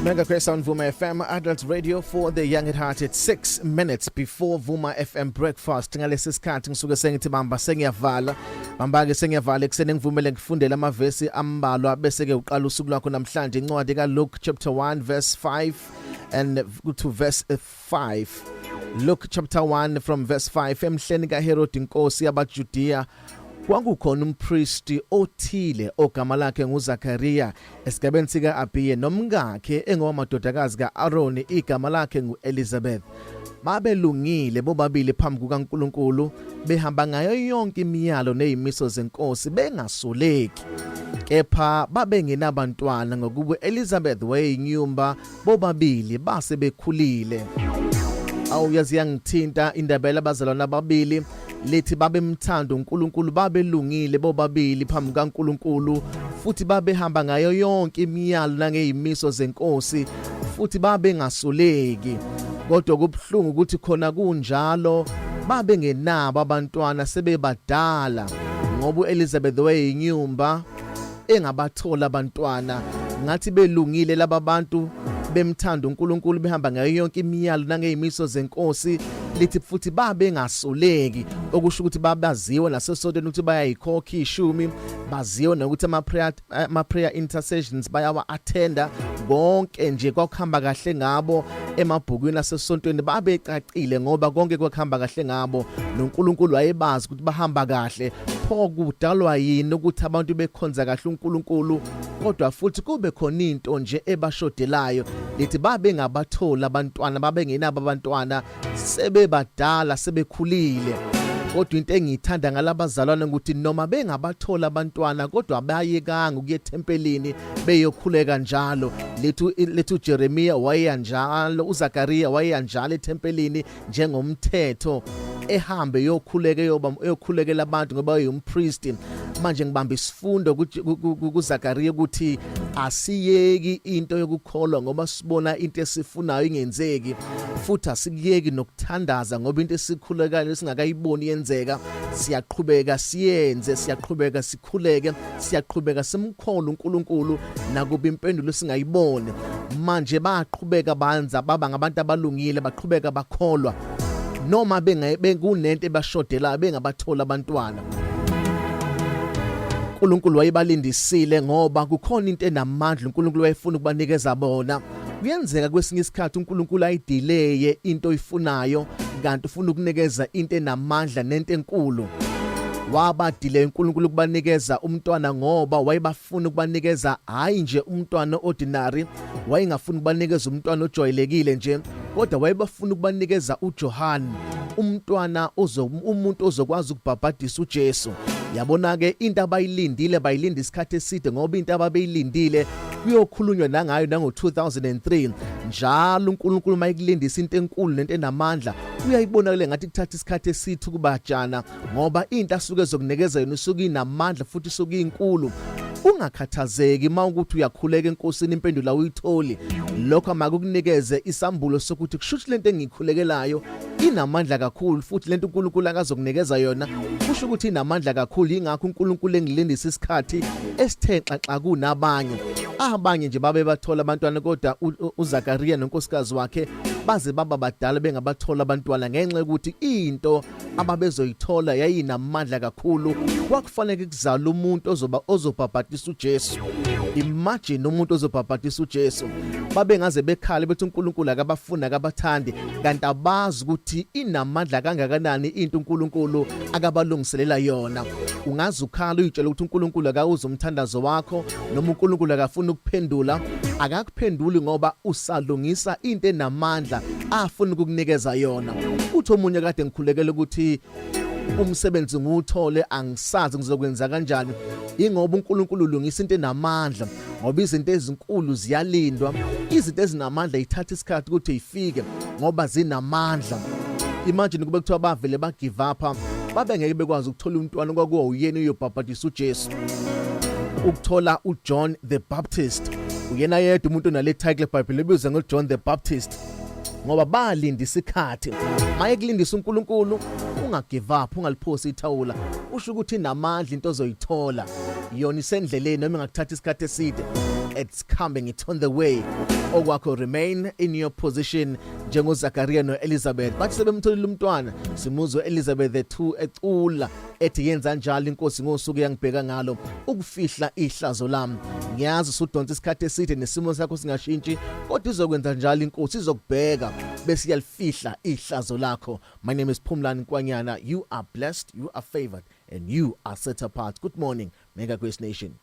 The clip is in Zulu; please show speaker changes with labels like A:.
A: Mega Grace on Vuma FM Adult Radio for the young at heart at 6 minutes before Vuma FM breakfast. Ngalesi sikhathi ngisuke sengithi bamba sengiyavala. Bamba-ke sengiyavala ekuseni ngivumele ngifundele amavesi ambalwa bese ke uqala usuku lwakho namhlanje incwadi ka Luke chapter 1 verse 5 and to verse 5. Luke chapter 1 from verse 5. Emhleni kaHerod inkosi yabaJudiya kwakukhona umpristi othile ogama lakhe nguZakariya esigabeni sika Abiya nomngakhe engowamadodakazi kaAaroni igama lakhe nguElizabeth. Babelungile bobabili phambi kukaNkulunkulu behamba ngayo yonke imiyalo nezimiso zenkosi bengasoleki. Kepha babengenabantwana ngokuba Elizabeth wayeyinyumba bobabili base bekhulile. Awuyazi yangithinta indaba yabazalwana ababili lethi babemthanda uNkulunkulu babelungile bobabili phambi kaNkulunkulu futhi babehamba ngayo yonke imiyalo nangezimiso zenkosi futhi babengasoleki. Kodwa kubhlungu ukuthi khona kunjalo babengenabo abantwana sebebadala ngoba uElizabeth wayeyinyumba engabathola abantwana. Ngathi belungile laba bantu bemthanda uNkulunkulu behamba ngayo yonke imiyalo nangezimiso zenkosi lithi futhi babengasoleki okusho ukuthi babaziwe nasesontweni ukuthi bayayikhokha ishumi baziwe nokuthi ama prayer intercessions bayawa attenda konke nje kwakuhamba kahle ngabo emabhukwini asesontweni babecacile ngoba konke kwakuhamba kahle ngabo noNkulunkulu wayebazi ukuthi bahamba kahle. Pho kudalwa yini ukuthi abantu bekhonza kahle uNkulunkulu kodwa futhi kube khona into nje ebashodelayo lithi babengabathola abantwana babengenabo abantwana sebebadala sebekhulile. Kodwa into engiyithanda ngalabazalwane ukuthi noma bengabathola abantwana kodwa bayekanga ukuye tempelini beyokhuleka njalo. Lethu Jeremiya wayeyanjalo, uZakariya wayeyanjalo etempelini njengomthetho ehambe yokhulekela abantu ngoba uyumpriest. Manje ngibamba isifundo kuZakariya ukuthi asiyeki into yokukholwa ngoba sibona into esifunayo ingenzeki futhi asikuyeki nokuthandaza ngoba into esikhulekayo esingakayiboni yenzeka. Siyaqhubeka siyenze, siyaqhubeka sikhuleke, siyaqhubeka simkhole uNkulunkulu nakuba impendulo singayiboni. Manje baqhubeka banza baba ngabantu abalungile baqhubeka bakholwa noma bengunento ebashodela bengabathola abantwana. uNkulunkulu wayebalindisile ngoba kukhona into enamandla uNkulunkulu wayefuna ukubanikeza bona. Kuyenzeka kwesinye isikhathi uNkulunkulu ayideleye into oyifunayo kanti ufuna ukunikeza into enamandla nento enkulu. Wabadile uNkulunkulu ukubanikeza umntwana ngoba wayebafuna ukubanikeza hayi nje umntwana ordinary, wayengafuna ukubanikeza umntwana ojwayelekile nje kodwa wayebafuna ukubanikeza uJohane, umntwana umuntu ozokwazi ukubhabhadisa uJesu. Yabona ke into abayilindile bayilinda isikhathi eside ngoba into ababeyilindile kuyokhulunywa nangayo nango-2003 njalo uNkulunkulu mayikulindisa into enkulu nento enamandla uyayibona kule ngathi kuthatha isikhathi esithu kubajana ngoba into asuke ezokunikeza yona usuke inamandla futhi usuke inkulu. Ungakhathazeki mawukuthi uyakhuleka enkosini impendulo uyitholi lokho amakukunikeze isambulo sokuthi kushuthi lento engikhulekelayo inamandla kakhulu futhi lento uNkulunkulu akazokunikeza yona kusho ukuthi inamandla kakhulu. Ingakho uNkulunkulu engilindisa isikhathi esithe xaxa kunabanye. Abanye nje babe bathola abantwana kodwa uZakariya nonkosikazi wakhe baze baba badala bengabathola abantwana ngenxa ukuthi into ababezoyithola yayinamandla kakhulu. Kwakufanele kuzala umuntu ozobhabhatisa uJesu. Imagine umuntu ozobhabhatisa uJesu. Babengaze bekhale bethi uNkulunkulu akabafuna akabathandi kanti abazi ukuthi inamandla kangakanani into uNkulunkulu akabalungiselela yona. Ungaze ukhala uyitshela ukuthi uNkulunkulu akawuza umthandazo wakho noma uNkulunkulu akafuna ukuphendula. Akakuphenduli ngoba usalungisa into enamandla afuna ukukunikeza yona. Uthi omunye kade ngikhulekela ukuthi umsebenzi nguthole angisazi ngizokwenza kanjani. Ingoba uNkulunkulu ulungisa into enamandla ngoba izinto ezinkulu ziyalindwa. Izinto ezinamandla ithatha isikhathi ukuthi ifike ngoba zinamandla. Imagine kube kuthiwa bavele ba give up babe ngeke bekwazi ukuthola umntwana kwakuwa uyena uyobhabhatisa uJesu. Ukuthola uJohn the Baptist uyena yedwa umuntu onale title eBhayibheli ebizwa ngoJohn the Baptist ngoba balinda isikhathi. Maye kulindisa uNkulunkulu ungagive up, ungaliphosi ithawula. Usho ukuthi namandla into ozoyithola. Yona isendleleni noma ngakuthatha isikhathi eside. It's coming, it's on the way. Okwakho remain in your position njengo Zakariya no Elizabeth. Bathi sebemtholile umntwana, simuzwe Elizabeth ethu ecula ethi yenza njalo inkosi ngosuku yangibheka ngalo ukufihla ihlazo lami. Ngiyazi usudonsa isikhathi eside nesimo sakho singashintshi, kodwa izokwenza njalo inkosi izokubheka bese iyalifihla ihlazo lakho. My name is Phumlani Nkwanyana. You are blessed, you are favored, and you are set apart. Good morning, Mega Grace Nation.